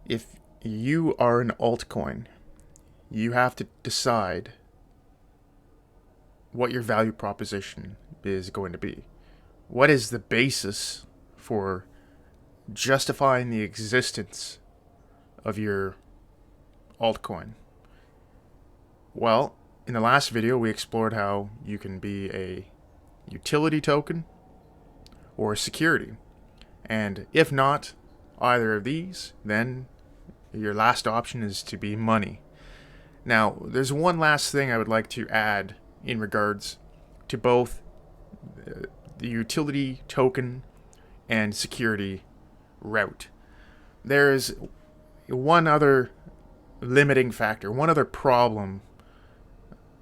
If you are an altcoin, you have to decide what your value proposition is going to be. What is the basis for justifying the existence of your altcoin? Well, in the last video, we explored how you can be a utility token or a security. And if not either of these, then your last option is to be money. Now, there's one last thing I would like to add in regards to both the utility token and security route. There is one other limiting factor, one other problem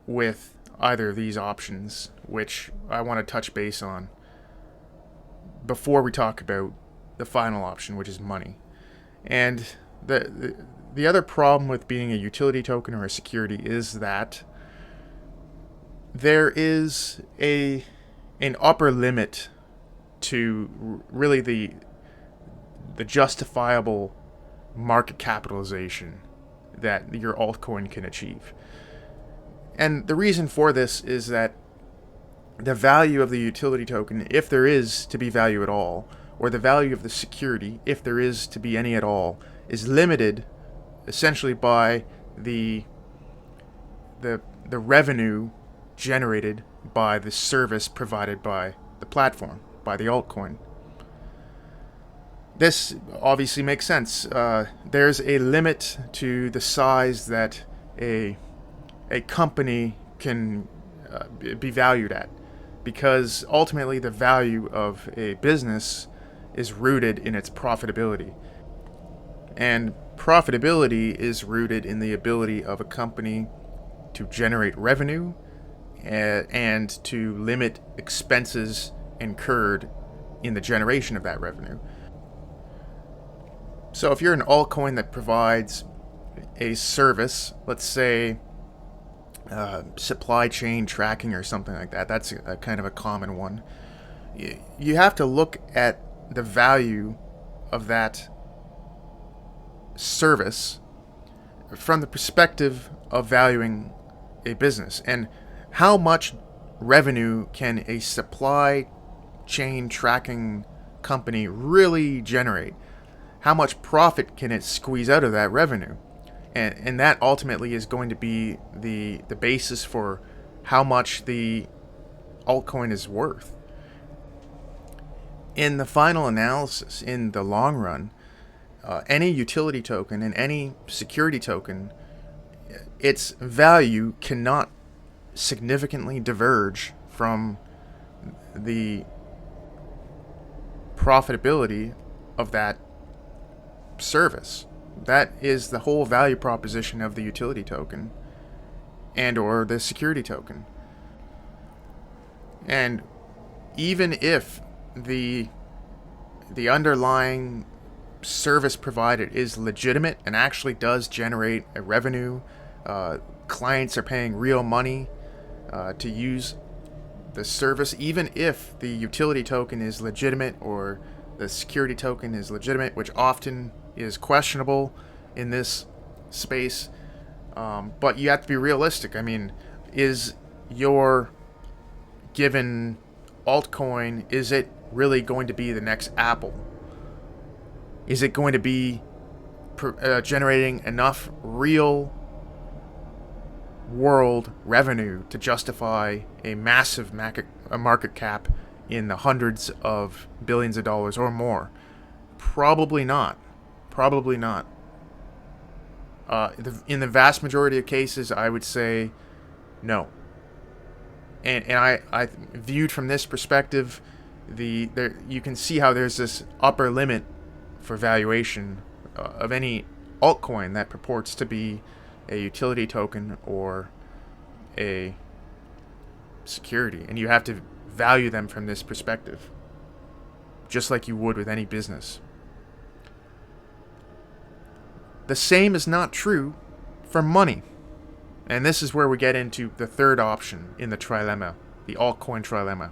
with either of these options, which I want to touch base on before we talk about the final option, which is money. And the other problem with being a utility token or a security is that there is an upper limit to really the justifiable market capitalization that your altcoin can achieve. And the reason for this is that the value of the utility token, if there is to be value at all, or the value of the security, if there is to be any at all, is limited essentially by the revenue generated by the service provided by the platform, by the altcoin. This obviously makes sense. There's a limit to the size that a company can be valued at, because ultimately the value of a business is rooted in its profitability. And profitability is rooted in the ability of a company to generate revenue and to limit expenses incurred in the generation of that revenue. So if you're an altcoin that provides a service, let's say supply chain tracking or something like that, that's a kind of a common one. You have to look at the value of that service from the perspective of valuing a business, and how much revenue can a supply chain tracking company really generate? How much profit can it squeeze out of that revenue? And that ultimately is going to be the basis for how much the altcoin is worth. In the final analysis, in the long run, any utility token and any security token, its value cannot significantly diverge from the profitability of that service. That is the whole value proposition of the utility token and or the security token. And even if the underlying service provided is legitimate and actually does generate a revenue, clients are paying real money to use the service, even if the utility token is legitimate or the security token is legitimate, which often is questionable in this space. But you have to be realistic. I mean, is your given altcoin, is it really going to be the next Apple? Is it going to be generating enough real world revenue to justify a massive market cap in the hundreds of billions of dollars or more? Probably not. Probably not. In the vast majority of cases, I would say no. And I viewed from this perspective, you can see how there's this upper limit for valuation of any altcoin that purports to be a utility token or a security, and you have to value them from this perspective, just like you would with any business. The same is not true for money. And this is where we get into the third option in the trilemma, the altcoin trilemma.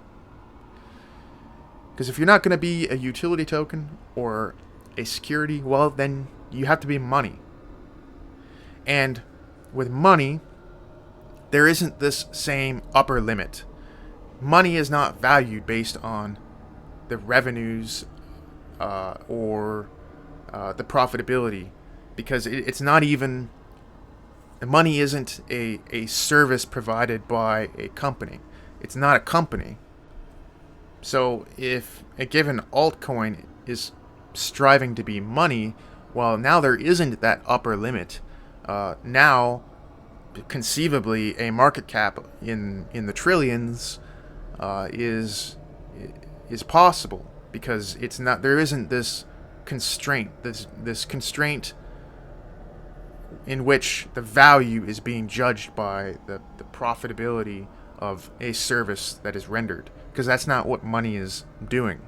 Because if you're not going to be a utility token or a security, well, then You have to be money. And with money, there isn't this same upper limit. Money is not valued based on the revenues or the profitability, because it's not even, money isn't a service provided by a company. It's not a company. So if a given altcoin is striving to be money, well, now there isn't that upper limit. Now, conceivably, a market cap in the trillions is possible, because it's not, there isn't this constraint, this constraint in which the value is being judged by the profitability of a service that is rendered, because that's not what money is doing.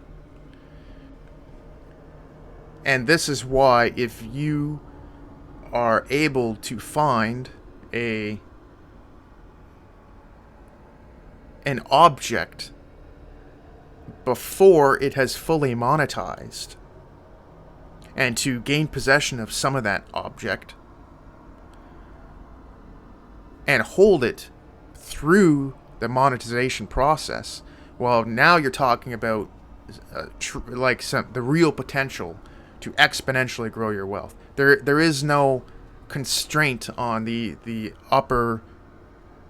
And this is why, if you are able to find an object before it has fully monetized, and to gain possession of some of that object and hold it through the monetization process, well, now you're talking about the real potential to exponentially grow your wealth. There is no constraint on the upper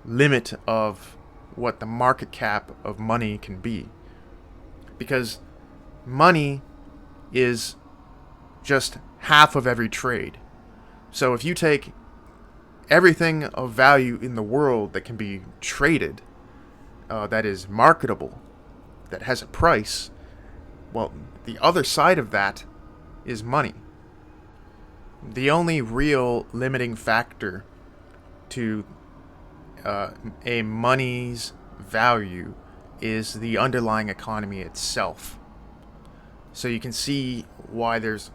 limit of what the market cap of money can be, because money is just half of every trade. So if you take everything of value in the world that can be traded, that is marketable, that has a price, well, the other side of that is money. The only real limiting factor to a money's value is the underlying economy itself. So you can see why there's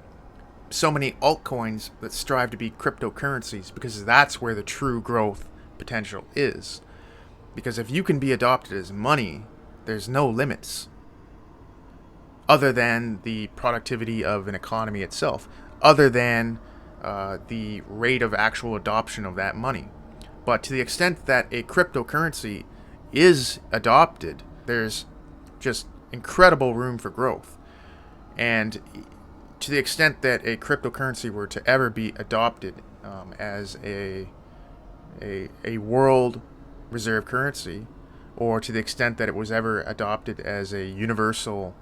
so many altcoins that strive to be cryptocurrencies, because that's where the true growth potential is. Because if you can be adopted as money, there's no limits other than the productivity of an economy itself, other than the rate of actual adoption of that money. But to the extent that a cryptocurrency is adopted, there's just incredible room for growth. And to the extent that a cryptocurrency were to ever be adopted as a world reserve currency, or to the extent that it was ever adopted as a universal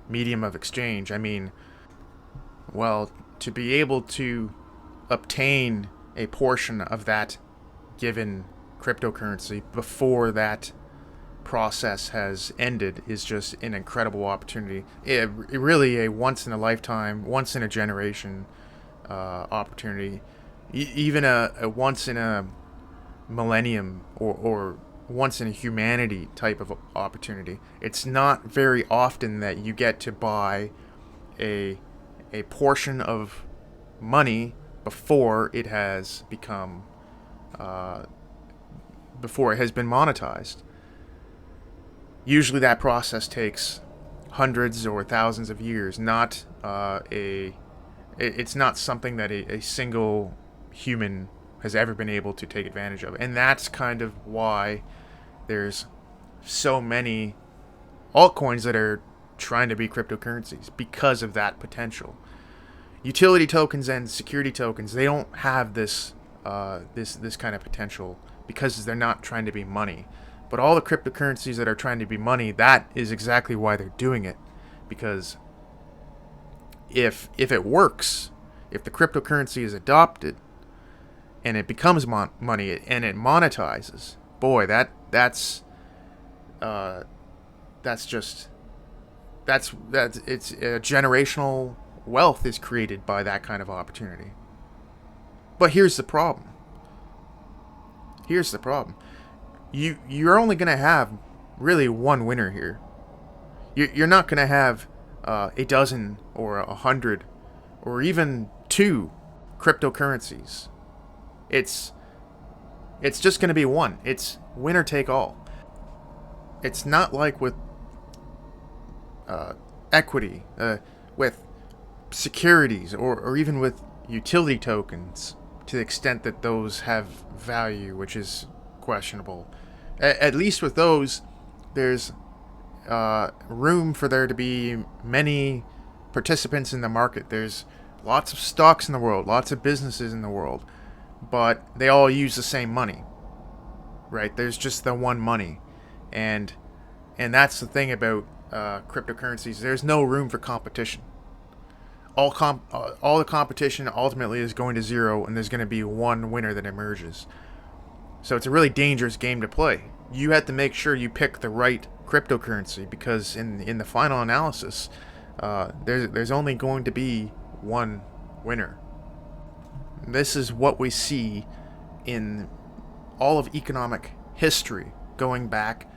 medium of exchange, I mean, well, to be able to obtain a portion of that given cryptocurrency before that process has ended is just an incredible opportunity. It really a once in a lifetime, once in a generation opportunity, even a once in a millennium or once in a humanity type of opportunity. It's not very often that you get to buy a portion of money before it has become before it has been monetized. Usually that process takes hundreds or thousands of years. It's not something that a single human has ever been able to take advantage of. And that's kind of why there's so many altcoins that are trying to be cryptocurrencies, because of that potential. Utility tokens and security tokens, they don't have this kind of potential because they're not trying to be money. But all the cryptocurrencies that are trying to be money, that is exactly why they're doing it. Because if it works, if the cryptocurrency is adopted and it becomes money and it monetizes, boy, that's it's generational wealth is created by that kind of opportunity. But here's the problem. You're only going to have really one winner here. You're not going to have a dozen or 100 or even 2 cryptocurrencies. It's just going to be one. It's winner take all. It's not like with equity, with securities, or even with utility tokens to the extent that those have value, which is questionable. At least with those, there's room for there to be many participants in the market. There's lots of stocks in the world, lots of businesses in the world, but they all use the same money, right? There's just the one money, and that's the thing about cryptocurrencies. There's no room for competition. All the competition ultimately is going to zero, and there's going to be one winner that emerges. So it's a really dangerous game to play. You have to make sure you pick the right cryptocurrency, because in the final analysis, there's only going to be one winner. This is what we see in all of economic history, going back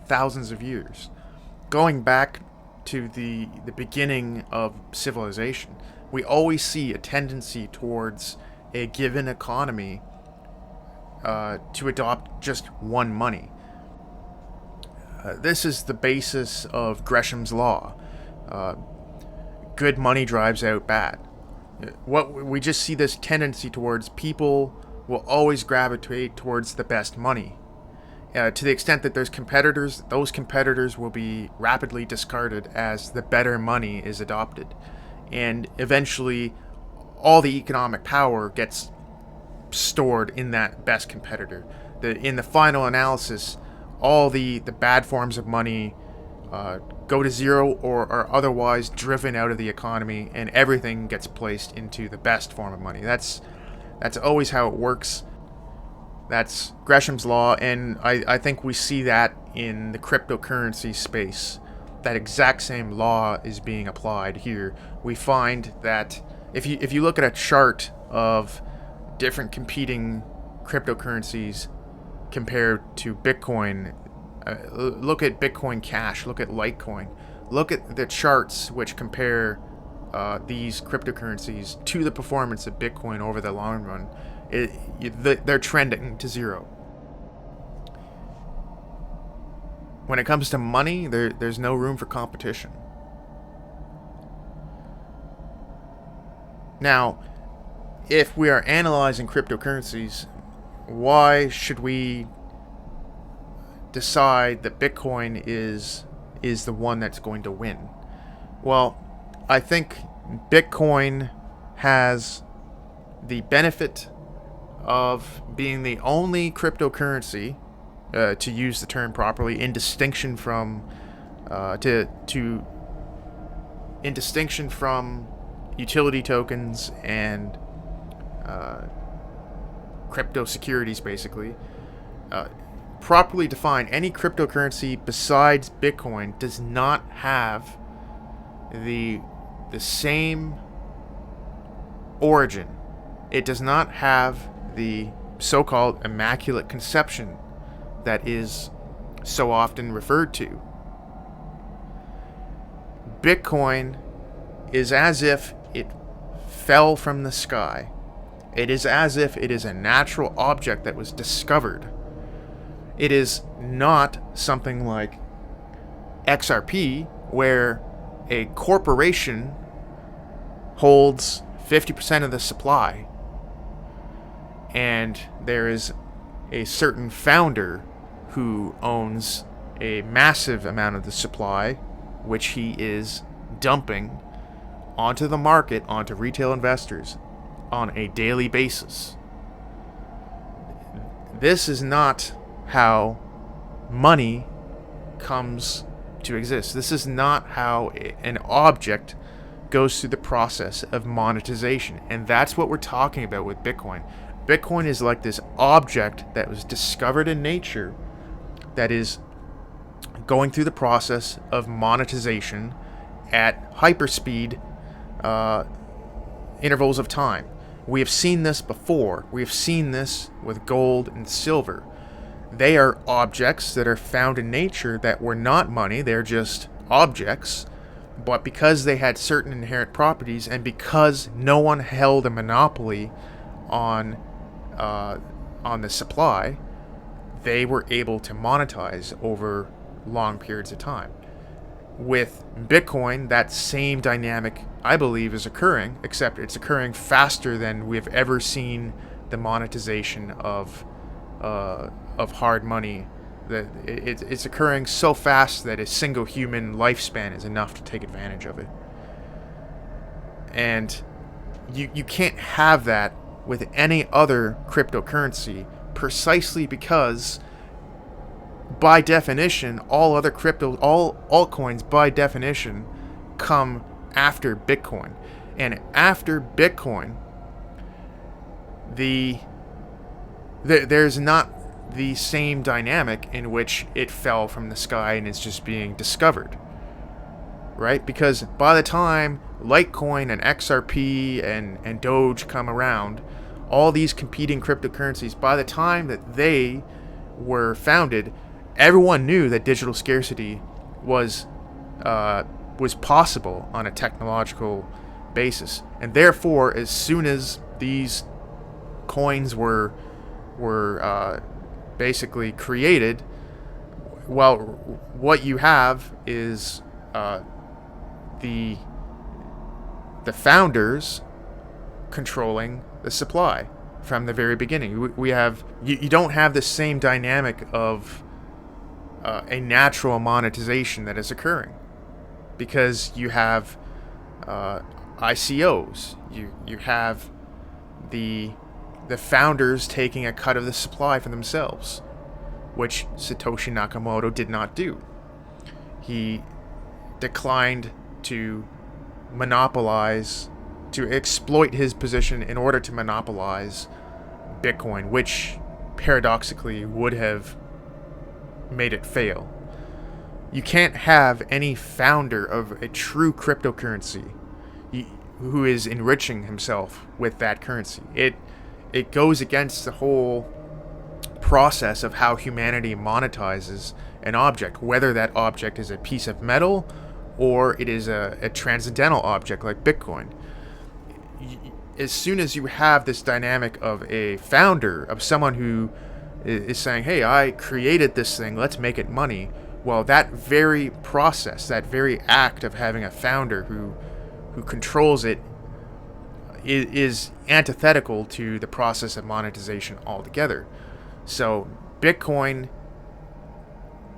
thousands of years, going back to the beginning of civilization. We always see a tendency towards a given economy to adopt just one money. This is the basis of Gresham's law. Good money drives out bad. What we just see this tendency towards people will always gravitate towards the best money. To the extent that there's competitors, those competitors will be rapidly discarded as the better money is adopted. And eventually, all the economic power gets stored in that best competitor. In the final analysis, all the bad forms of money go to zero or are otherwise driven out of the economy, and everything gets placed into the best form of money. That's always how it works. That's Gresham's law, and I think we see that in the cryptocurrency space. That exact same law is being applied here. We find that if you look at a chart of different competing cryptocurrencies compared to Bitcoin, look at Bitcoin Cash, look at Litecoin, look at the charts which compare these cryptocurrencies to the performance of Bitcoin over the long run. They're trending to zero. When it comes to money, there's no room for competition. Now, if we are analyzing cryptocurrencies, why should we decide that Bitcoin is the one that's going to win? Well, I think Bitcoin has the benefit of being the only cryptocurrency, to use the term properly, in distinction from utility tokens and crypto securities, basically. Properly defined, any cryptocurrency besides Bitcoin does not have the same origin. It does not have the so-called immaculate conception that is so often referred to. Bitcoin is as if it fell from the sky. It is as if it is a natural object that was discovered. It is not something like XRP, where a corporation holds 50% of the supply, and there is a certain founder who owns a massive amount of the supply, which he is dumping onto the market, onto retail investors on a daily basis. This is not how money comes to exist. This is not how an object goes through the process of monetization. And that's what we're talking about with Bitcoin. Bitcoin is like this object that was discovered in nature that is going through the process of monetization at hyperspeed intervals of time. We have seen this before. We have seen this with gold and silver. They are objects that are found in nature that were not money. They're just objects. But because they had certain inherent properties, and because no one held a monopoly on the supply, they were able to monetize over long periods of time. with Bitcoin, that same dynamic, I believe, is occurring, except it's occurring faster than we've ever seen the monetization of hard money. It's occurring so fast that a single human lifespan is enough to take advantage of it. And you can't have that with any other cryptocurrency, precisely because, by definition, all altcoins by definition come after Bitcoin. And after Bitcoin, there's not the same dynamic in which it fell from the sky and is just being discovered, right? Because by the time Litecoin and XRP and Doge come around, all these competing cryptocurrencies, by the time that they were founded, everyone knew that digital scarcity was possible on a technological basis, and therefore, as soon as these coins were basically created, well, what you have is the founders controlling the supply from the very beginning. We have you don't have the same dynamic of a natural monetization that is occurring, because you have ICOs, you have the founders taking a cut of the supply for themselves, which Satoshi Nakamoto did not do. He declined to exploit his position in order to monopolize Bitcoin, which paradoxically would have made it fail. You can't have any founder of a true cryptocurrency who is enriching himself with that currency. It goes against the whole process of how humanity monetizes an object, whether that object is a piece of metal or it is a transcendental object like Bitcoin. As soon as you have this dynamic of a founder, of someone who is saying, hey, I created this thing, let's make it money, well, that very process, that very act of having a founder who controls it is antithetical to the process of monetization altogether. So Bitcoin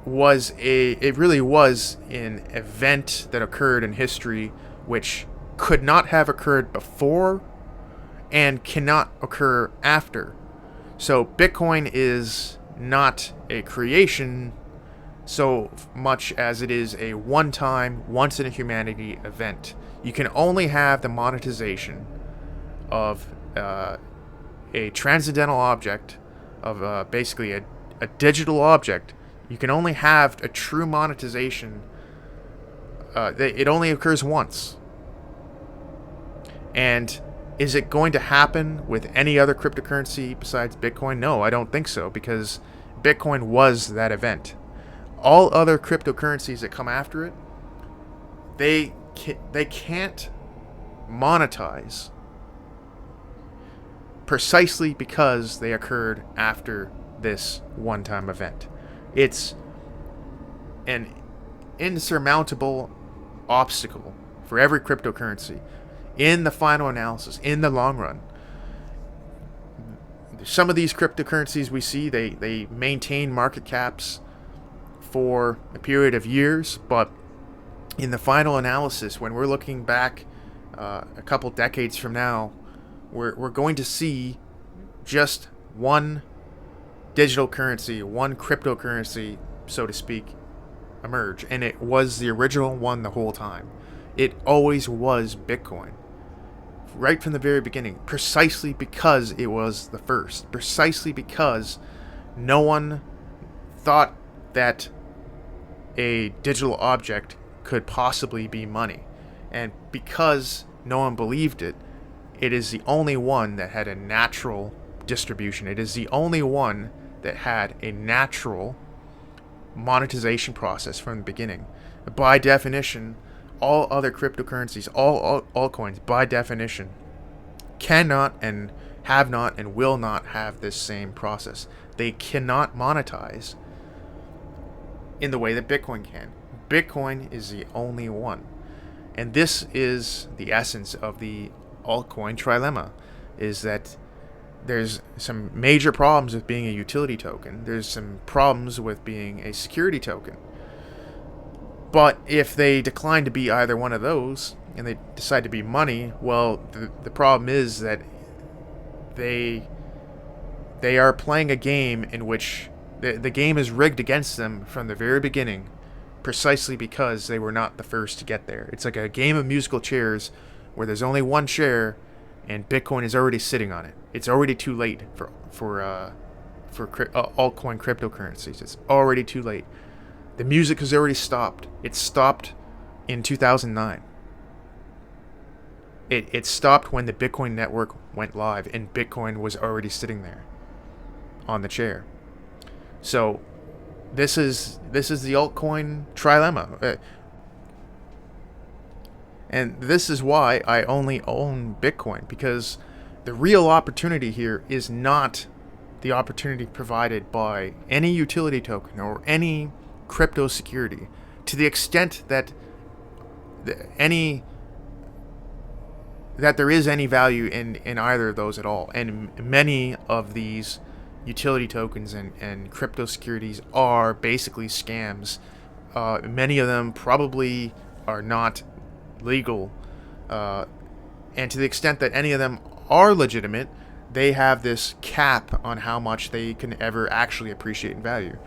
really was an event that occurred in history which could not have occurred before and cannot occur after. So Bitcoin is not a creation so much as it is a one-time, once-in-a-humanity event. You can only have the monetization of a transcendental object, of basically a digital object. You can only have a true monetization. It only occurs once. And is it going to happen with any other cryptocurrency besides Bitcoin? No, I don't think so, because Bitcoin was that event. All other cryptocurrencies that come after it, they can't monetize precisely because they occurred after this one-time event. It's an insurmountable obstacle for every cryptocurrency in the final analysis, in the long run. Some of these cryptocurrencies we see, they maintain market caps for a period of years, but in the final analysis, when we're looking back a couple decades from now, we're going to see just one digital currency, one cryptocurrency, so to speak, emerge. And it was the original one the whole time. It always was Bitcoin. Right from the very beginning. Precisely because it was the first. Precisely because no one thought that a digital object could possibly be money. And because no one believed it, it is the only one that had a natural distribution. It is the only one that had a natural monetization process from the beginning. By definition, all other cryptocurrencies, all altcoins, by definition, cannot and have not and will not have this same process. They cannot monetize in the way that Bitcoin can. Bitcoin is the only one. And this is the essence of the altcoin trilemma, is that there's some major problems with being a utility token. There's some problems with being a security token. But if they decline to be either one of those and they decide to be money, well, the problem is that they are playing a game in which the game is rigged against them from the very beginning, precisely because they were not the first to get there. It's like a game of musical chairs where there's only one chair and Bitcoin is already sitting on it. It's already too late for altcoin cryptocurrencies. It's already too late. The music has already stopped. It stopped in 2009. It stopped when the Bitcoin network went live and Bitcoin was already sitting there on the chair. So this is the altcoin trilemma. And this is why I only own Bitcoin, because the real opportunity here is not the opportunity provided by any utility token or any crypto security, to the extent that there is any value in either of those at all. And many of these utility tokens and crypto securities are basically scams. Many of them probably are not legal, and to the extent that any of them are legitimate, they have this cap on how much they can ever actually appreciate in value.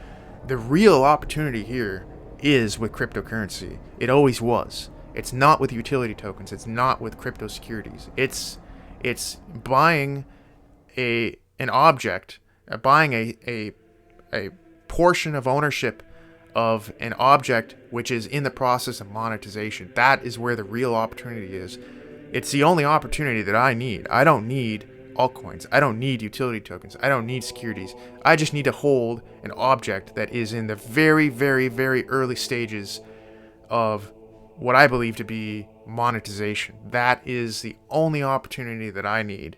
The real opportunity here is with cryptocurrency. It always was. It's not with utility tokens. It's not with crypto securities. It's buying an object, buying a portion of ownership of an object which is in the process of monetization. That is where the real opportunity is. It's the only opportunity that I need. I don't need altcoins. I don't need utility tokens. I don't need securities. I just need to hold an object that is in the very, very, very early stages of what I believe to be monetization. That is the only opportunity that I need